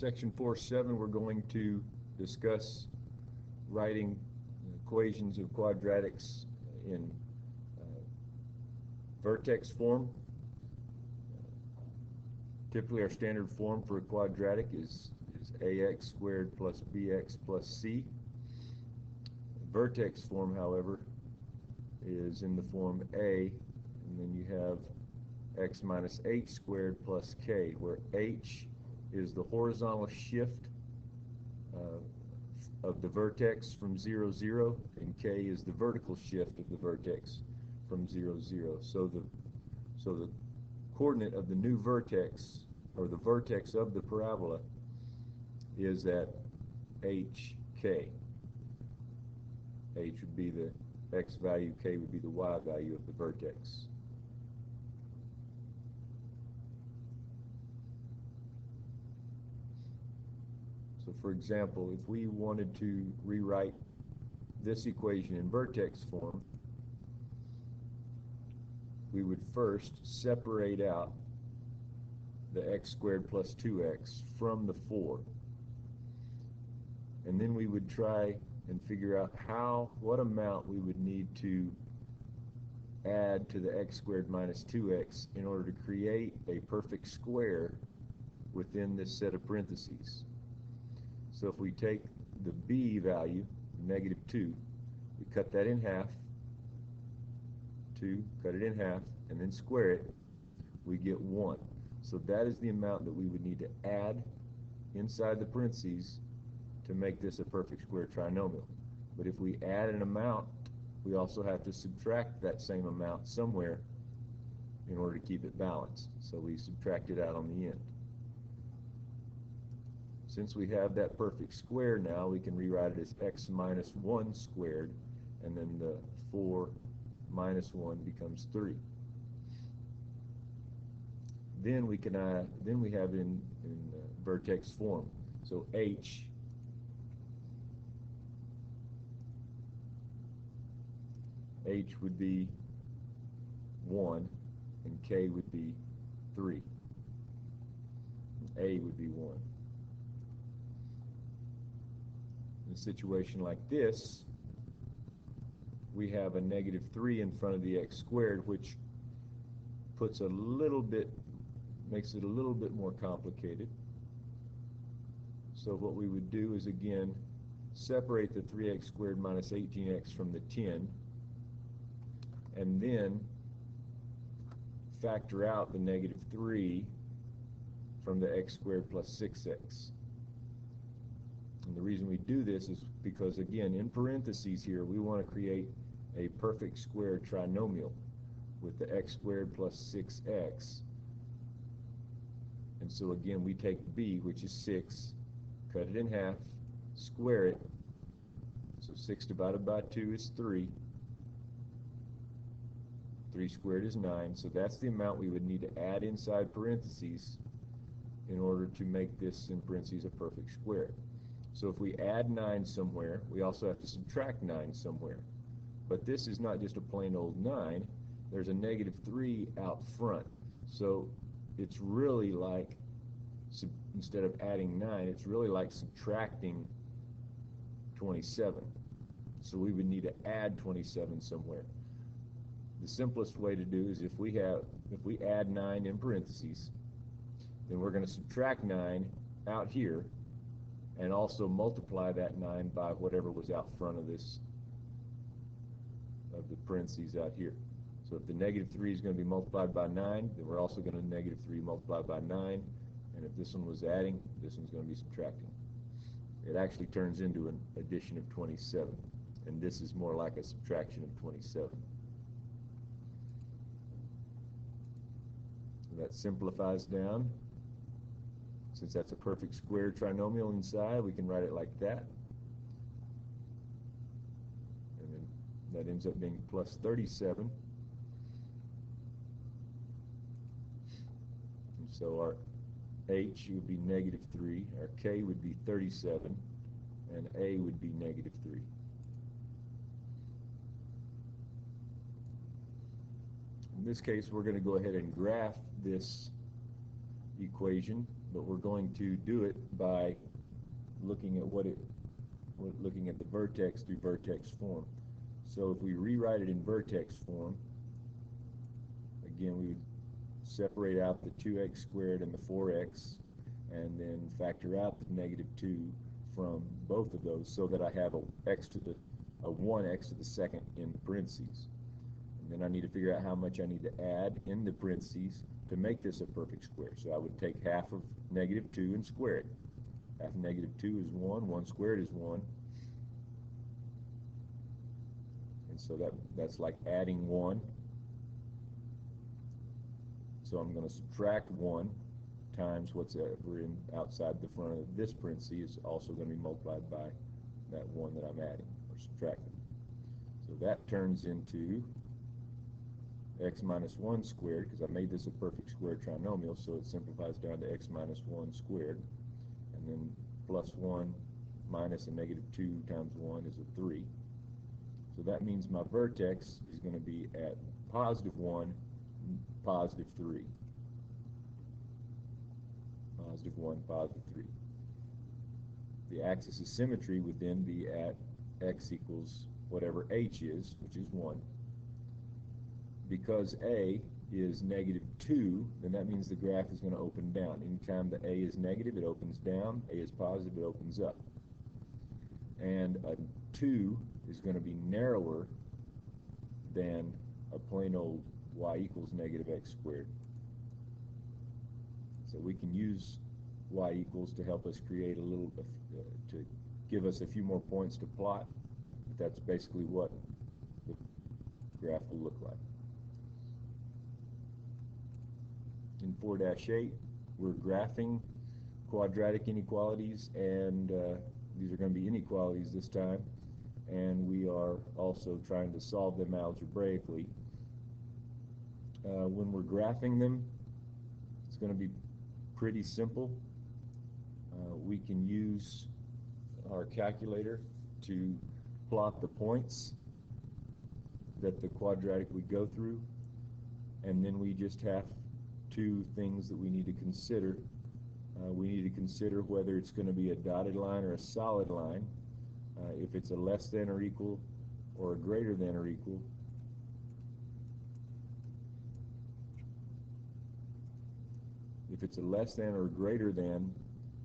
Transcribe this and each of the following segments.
Section 4.7, we're going to discuss writing equations of quadratics in vertex form. Typically, our standard form for a quadratic is ax squared plus bx plus c. Vertex form, however, is in the form a, and then you have x minus h squared plus k, where h is the horizontal shift of the vertex from 0, 0, and k is the vertical shift of the vertex from 0, 0. So the coordinate of the new vertex, or the vertex of the parabola, is at hk. H would be the x value, k would be the y value of the vertex. So for example, if we wanted to rewrite this equation in vertex form, we would first separate out the x squared plus 2x from the 4. And then we would try and figure out what amount we would need to add to the x squared minus 2x in order to create a perfect square within this set of parentheses. So if we take the b value, negative 2, we cut that in half, 2, cut it in half, and then square it, we get 1. So that is the amount that we would need to add inside the parentheses to make this a perfect square trinomial. But if we add an amount, we also have to subtract that same amount somewhere in order to keep it balanced. So we subtract it out on the end. Since we have that perfect square now, we can rewrite it as x minus 1 squared, and then the 4 minus 1 becomes 3. Then we have it in vertex form. So h would be 1, and k would be 3. And a would be 1. In a situation like this, we have a negative 3 in front of the x squared, which makes it a little bit more complicated. So what we would do is, again, separate the 3x squared minus 18x from the 10, and then factor out the negative 3 from the x squared plus 6x. And the reason we do this is because, again, in parentheses here, we want to create a perfect square trinomial with the x squared plus 6x. And so again, we take b, which is 6, cut it in half, square it. So 6 divided by 2 is 3. 3 squared is 9. So that's the amount we would need to add inside parentheses in order to make this, in parentheses, a perfect square. So if we add 9 somewhere, we also have to subtract 9 somewhere. But this is not just a plain old 9. There's a negative 3 out front. So it's really like, instead of adding 9, it's really like subtracting 27. So we would need to add 27 somewhere. The simplest way to do is if we add 9 in parentheses, then we're going to subtract 9 out here and also multiply that 9 by whatever was out front of the parentheses out here. So if the negative 3 is going to be multiplied by 9, then we're also going to negative 3 multiplied by 9. And if this one was adding, this one's going to be subtracting. It actually turns into an addition of 27. And this is more like a subtraction of 27. And that simplifies down. Since that's a perfect square trinomial inside, we can write it like that. And then that ends up being plus 37. And so our h would be negative 3, our k would be 37, and a would be negative 3. In this case, we're going to go ahead and graph this equation but we're going to do it by looking at looking at the vertex through vertex form. So if we rewrite it in vertex form, again, we would separate out the 2x squared and the 4x, and then factor out the negative 2 from both of those, so that I have a 1x to the second in parentheses. And then I need to figure out how much I need to add in the parentheses to make this a perfect square. So I would take half of negative 2 and square it. Half of negative 2 is 1, 1 squared is 1. And so that's like adding 1. So I'm going to subtract 1 times what's outside the front of this parenthesis is also going to be multiplied by that 1 that I'm adding or subtracting. So that turns into x minus 1 squared, because I made this a perfect square trinomial, so it simplifies down to x minus 1 squared. And then plus 1 minus a negative 2 times 1 is a 3. So that means my vertex is going to be at positive 1, positive 3. Positive 1, positive 3. The axis of symmetry would then be at x equals whatever h is, which is 1. Because a is negative 2, then that means the graph is going to open down. Anytime the a is negative, it opens down. A is positive, it opens up. And a 2 is going to be narrower than a plain old y equals negative x squared. So we can use y equals to help us create a little, to give us a few more points to plot. But that's basically what the graph will look like. In 4-8, we're graphing quadratic inequalities, and these are going to be inequalities this time, and we are also trying to solve them algebraically. When we're graphing them, it's going to be pretty simple. We can use our calculator to plot the points that the quadratic would go through, and then we just have two things that we need to consider. We need to consider whether it's going to be a dotted line or a solid line. If it's a less than or equal or a greater than or equal, if it's a less than or greater than,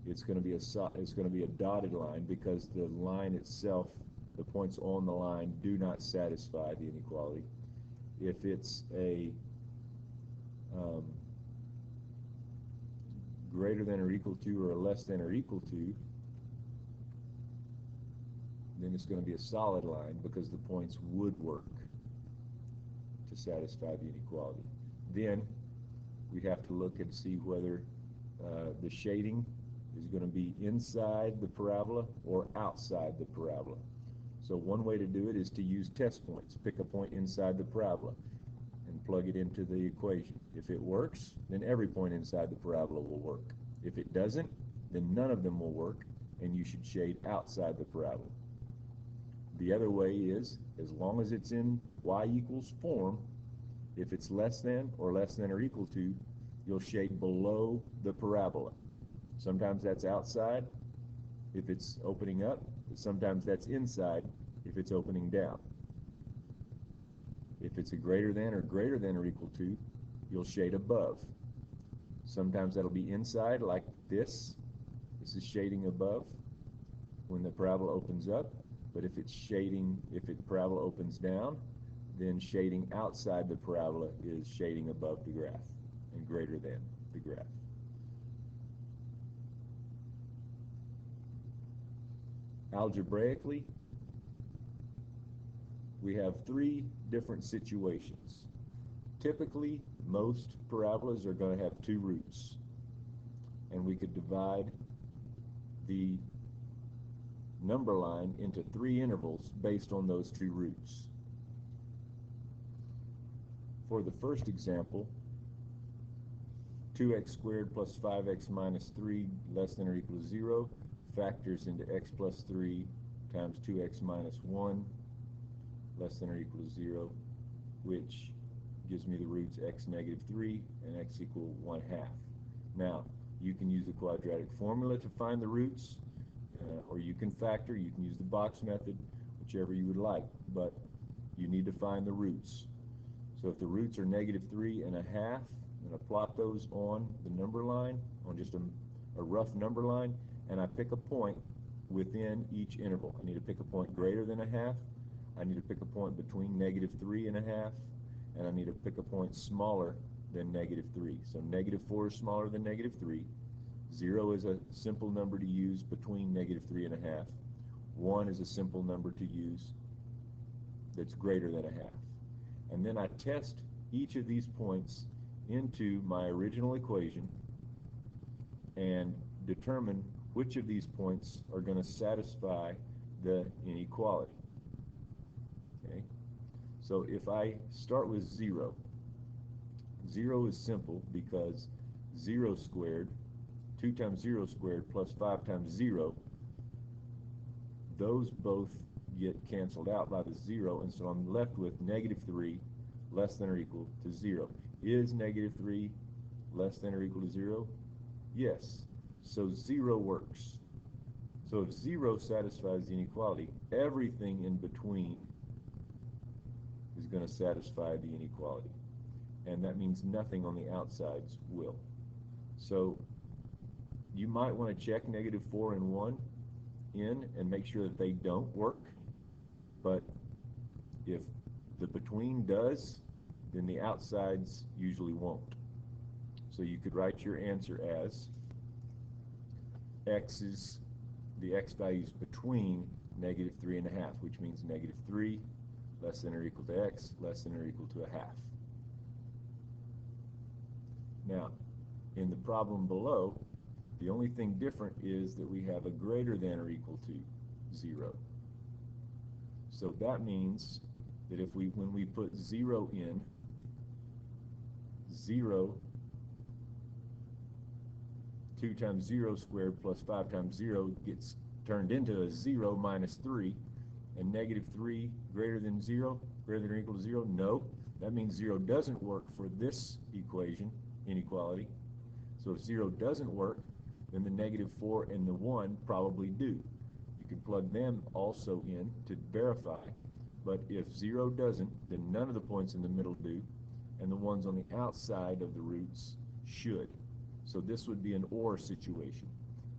it's going to be a dotted line, because the line itself, the points on the line, do not satisfy the inequality. If it's a greater than or equal to or less than or equal to, then it's going to be a solid line, because the points would work to satisfy the inequality. Then we'd have to look and see whether the shading is going to be inside the parabola or outside the parabola. So one way to do it is to use test points. Pick a point inside the parabola and plug it into the equation. If it works, then every point inside the parabola will work. If it doesn't, then none of them will work, and you should shade outside the parabola. The other way is, as long as it's in y equals form, if it's less than or equal to, you'll shade below the parabola. Sometimes that's outside if it's opening up, but sometimes that's inside if it's opening down. If it's a greater than or equal to, you'll shade above. Sometimes that'll be inside, like this. This is shading above when the parabola opens up. But if the parabola opens down, then shading outside the parabola is shading above the graph and greater than the graph. Algebraically, we have three different situations. Typically, most parabolas are going to have two roots, and we could divide the number line into three intervals based on those two roots. For the first example, 2x squared plus 5x minus 3 less than or equal to 0 factors into x plus 3 times 2x minus 1 less than or equal to 0, which gives me the roots x negative 3 and x equal 1/2. Now, You can use the quadratic formula to find the roots, or you can factor. You can use the box method, whichever you would like, but you need to find the roots. So if the roots are -3 1/2, I'm going to plot those on the number line, on just a rough number line, and I pick a point within each interval. I need to pick a point greater than 1/2. I need to pick a point between -3 1/2, and I need to pick a point smaller than -3. So -4 is smaller than -3. 0 is a simple number to use between -3 1/2. 1 is a simple number to use that's greater than 1/2. And then I test each of these points into my original equation and determine which of these points are going to satisfy the inequality. Okay? So if I start with 0, 0 is simple because 0 squared, 2 times 0 squared plus 5 times 0, those both get canceled out by the 0, and so I'm left with -3 less than or equal to 0. Is -3 less than or equal to 0? Yes. So 0 works. So if 0 satisfies the inequality, everything in between is going to satisfy the inequality. And that means nothing on the outsides will. So you might want to check -4 and 1 in and make sure that they don't work. But if the between does, then the outsides usually won't. So you could write your answer as the x values between -3 1/2, which means -3 less than or equal to x less than or equal to 1/2. Now, in the problem below, the only thing different is that we have a greater than or equal to 0. So that means that when we put 0 in, 0, 2 times 0 squared plus 5 times 0 gets turned into a 0 minus 3, and -3 greater than 0, greater than or equal to 0? No. That means 0 doesn't work for this equation, inequality. So if 0 doesn't work, then the -4 and the 1 probably do. You can plug them also in to verify, but if 0 doesn't, then none of the points in the middle do, and the ones on the outside of the roots should. So this would be an OR situation.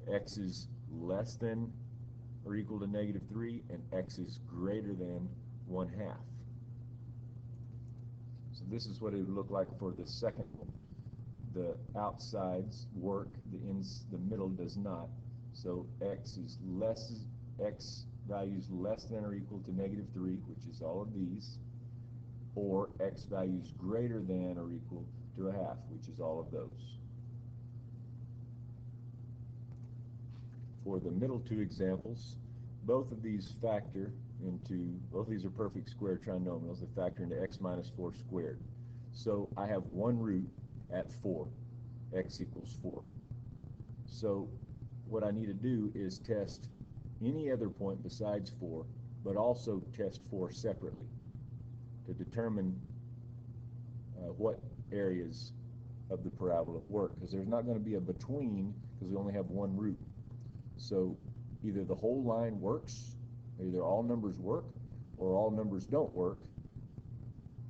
X is less than or equal to -3, and x is greater than 1/2. So this is what it would look like for the second one. The outsides work, the middle does not. So x values less than or equal to -3, which is all of these, or x values greater than or equal to 1/2, which is all of those. For the middle two examples, both of these are perfect square trinomials that factor into x minus 4 squared. So I have one root at 4, x equals 4. So what I need to do is test any other point besides 4, but also test 4 separately to determine what areas of the parabola work, because there's not going to be a between because we only have one root. So either the whole line works, either all numbers work, or all numbers don't work,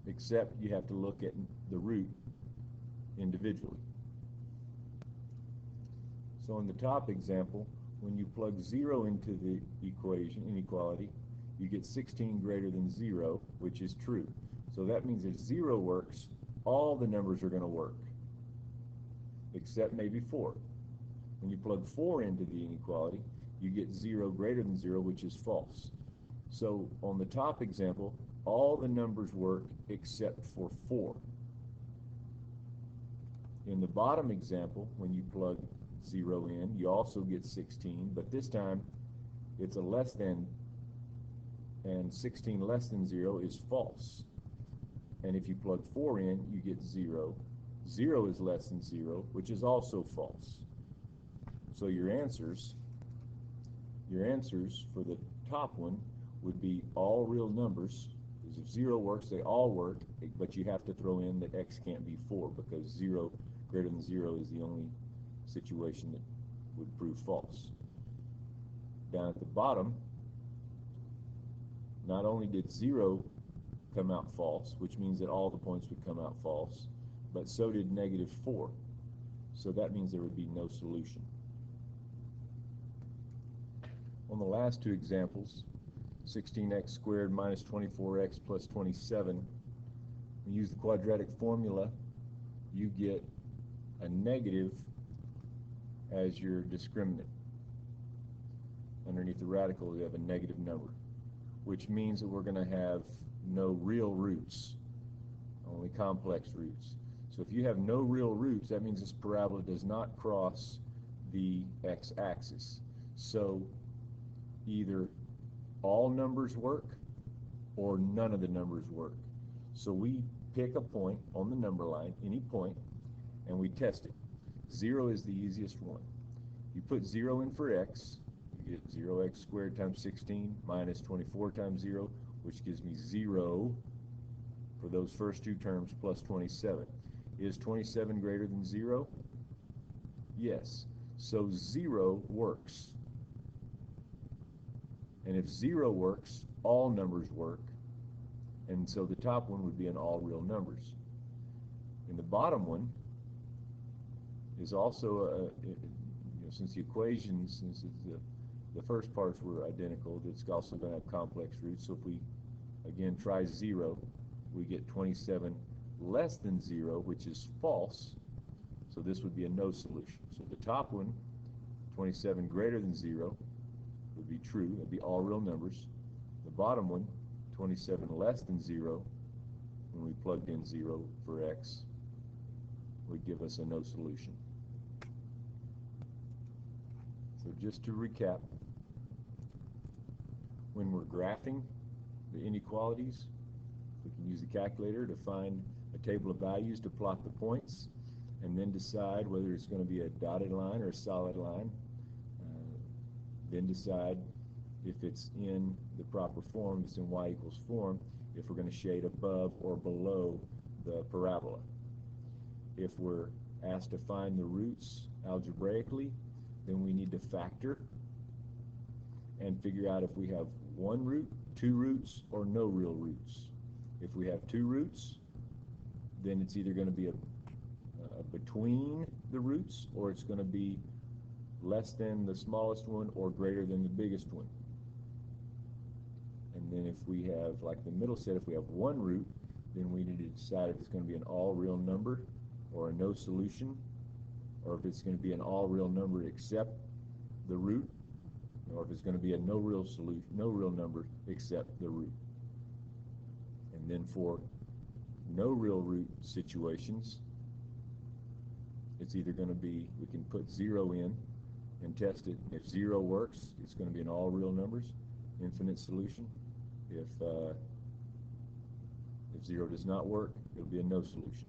except you have to look at the root individually. So in the top example, when you plug 0 into the equation, inequality, you get 16 greater than 0, which is true. So that means if 0 works, all the numbers are going to work, except maybe 4. When you plug 4 into the inequality, you get 0 greater than 0, which is false. So on the top example, all the numbers work except for 4. In the bottom example, when you plug 0 in, you also get 16, but this time it's a less than, and 16 less than 0 is false. And if you plug 4 in, you get 0. 0 is less than 0, which is also false. So your answers for the top one would be all real numbers, because if 0 works, they all work, but you have to throw in that x can't be 4, because 0 greater than 0 is the only situation that would prove false. Down at the bottom, not only did 0 come out false, which means that all the points would come out false, but so did -4. So that means there would be no solution. On the last two examples, 16x squared minus 24x plus 27, when you use the quadratic formula, you get a negative as your discriminant. Underneath the radical, you have a negative number, which means that we're going to have no real roots, only complex roots. So if you have no real roots, that means this parabola does not cross the x-axis. So either all numbers work or none of the numbers work. So we pick a point on the number line, any point, and we test it. 0 is the easiest one. You put 0 in for x, you get 0x squared times 16 minus 24 times 0, which gives me 0 for those first two terms plus 27. Is 27 greater than 0? Yes. So 0 works. And if 0 works, all numbers work. And so the top one would be in all real numbers. And the bottom one is also, since the equations, since the first parts were identical, it's also going to have complex roots. So if we, again, try 0, we get 27 less than 0, which is false. So this would be a no solution. So the top one, 27 greater than 0, would be true. It would be all real numbers. The bottom one, 27 less than 0, when we plugged in 0 for x, would give us a no solution. So just to recap, when we're graphing the inequalities, we can use the calculator to find a table of values to plot the points, and then decide whether it's going to be a dotted line or a solid line. Then decide if it's in the proper form, if it's in y equals form, if we're going to shade above or below the parabola. If we're asked to find the roots algebraically, then we need to factor and figure out if we have one root, two roots, or no real roots. If we have two roots, then it's either going to be a between the roots, or it's going to be less than the smallest one or greater than the biggest one. And then if we have, like the middle set, if we have one root, then we need to decide if it's going to be an all real number or a no solution, or if it's going to be an all real number except the root, or if it's going to be a no real solution, no real number except the root. And then for no real root situations, it's either going to be, we can put 0 in and test it. If 0 works, it's going to be an all real numbers, infinite solution. If 0 does not work, it'll be a no solution.